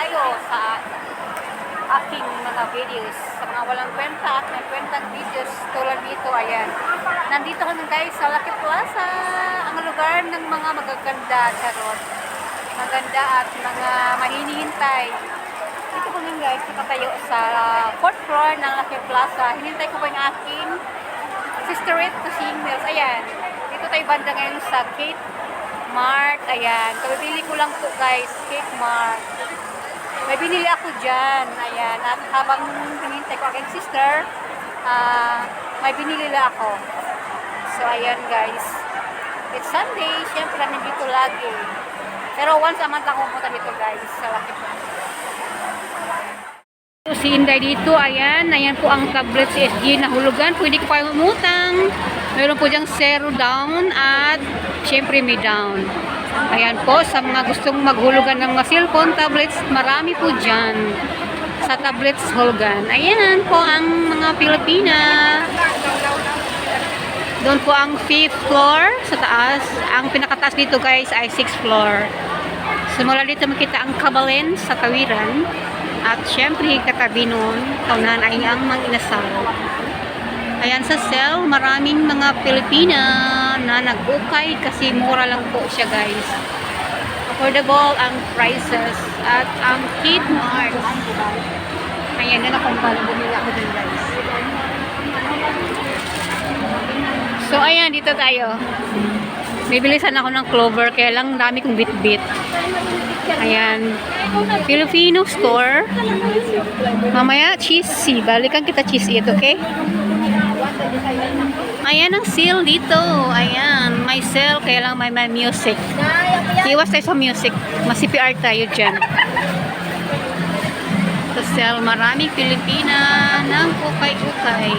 tayo sa aking mga videos. Sa mga walang kwenta at may kwentang videos tulad dito, ayan. Nandito kami guys sa Lucky Plaza, ang lugar ng mga magaganda, charot. Maganda at mga mahinihintay. Dito kami guys, nakatayo sa 4th floor ng Lucky Plaza. Hinintay ko pa yung aking sisterette to singles. Ayan, dito tayo banda ngayon sa Kate Mart. Ayan, kabibili ko lang po guys, Kate Mart. May binili ako dyan. Ayan, at habang hinintay ko aking sister, may binili lang ako. So ayan guys, it's Sunday, syempre nandito lagi. Pero once a month lang pumunta dito guys sa Lucky Plaza. Si Inday dito, ayan po ang tablet CSG na hulugan. Pwede ko pa umutang. Meron po diyang 0 down at syempre may down. Ayan po, sa mga gustong maghulugan ng mga cellphone, tablets, marami po dyan sa tablets hulugan. Ayan po ang mga Pilipina. Doon po ang 5th floor sa taas. Ang pinakataas dito guys ay 6th floor. Simula dito makita ang Kabalen sa tawiran. At syempre, katabi nun, kaunahan ay ang mga inasal. Ayan sa cell, maraming mga Pilipina na nag-ukay kasi mura lang po siya guys. Affordable ang prices at ang Kate Mart. Ayan na kung paano bumili ako din guys. So ayan, dito tayo. Bibilisan ako ng Clover, kaya lang dami kong bit-bit. Ayan, Filipino store. Mamaya cheesy, balikan kita cheesy ito, okay? Ayan ang sale dito. Ayan, may sale, kaya lang may music. Iwas tayo sa music, mas-CPR tayo dyan. Sa sale, maraming Pilipina ng ukay-ukay.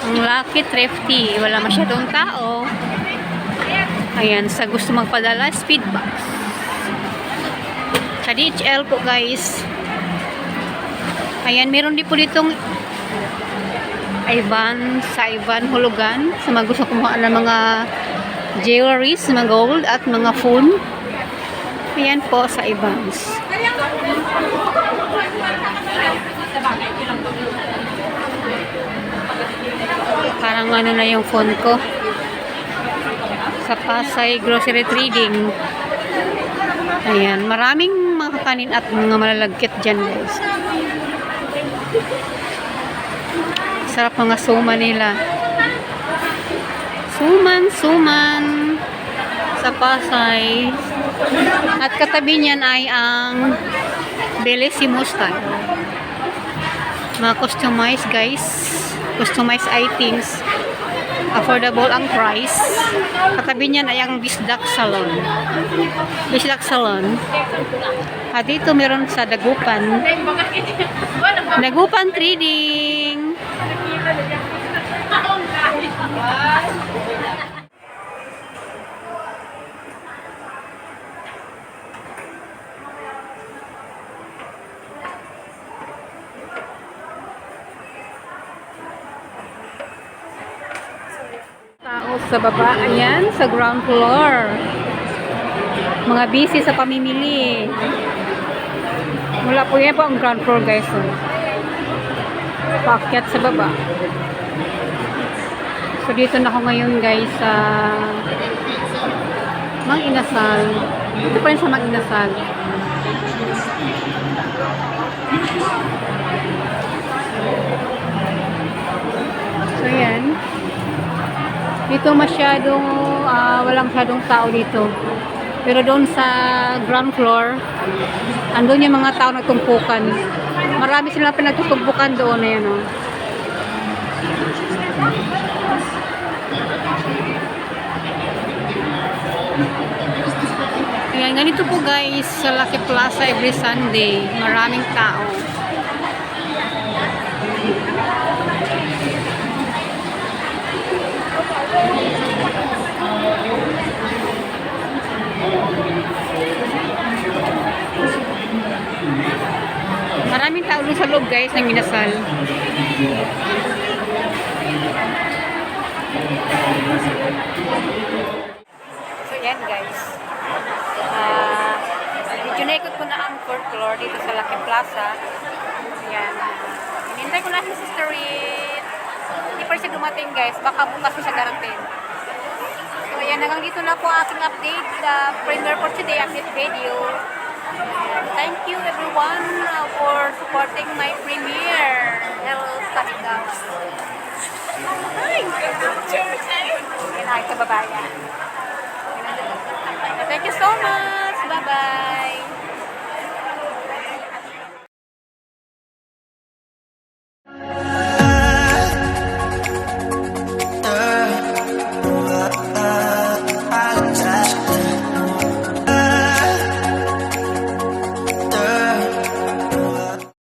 Ang Lucky Thrifty, wala masyadong tao. Ayan, sa gusto magpadala, Speedbox. Sa DHL po guys. Ayan, meron din po ditong sa Ivan hulugan. Sa mga gusto kumuha ng mga jewelries, mga gold at mga phone. Ayan po sa Ivan's. Parang ano na yung phone ko. Sa Pasay Grocery Trading. Ayan, maraming mga kanin at mga malalagkit dyan guys. Sarap mga suman nila. Suman sa Pasay. At katabi niyan ay ang Bellissimo style. Mga customized guys. Customized items. Affordable ang price. Katabi niyan ay ang Bisdak Salon. Bisdak Salon. At dito meron sa Dagupan. Dagupan Trading. Tao sa baba, ayan, sa ground floor. Mga busy sa pamimili. Wala po yan po ang ground floor guys. Paakyat sa baba. So dito na ako ngayon guys sa Mang Inasal. Dito pa rin sa Mang Inasal. So yan. Dito masyadong walang masyadong tao dito. Pero doon sa ground floor, andun yung mga tao nagtumpukan. Marami silang pinagtutumpukan doon. Ayan o. Ayan, ganito po guys sa Lucky Plaza every Sunday. Maraming tao. Maraming tao sa loob guys ng Inasal. So yan guys. Inaikot ko na ang 4th floor dito sa Lucky Plaza. Ayan. Hinintay ko na si Sister Rit. Hindi pa rin siya dumating guys. Baka bukas siya darating. So ayan, hanggang dito na po aking update. Premiere for today, update video. Ayan. Thank you everyone for supporting my premiere. Hello, study guys. Hi! Ayan, hi, kababayan. Thank you so much. Bye-bye.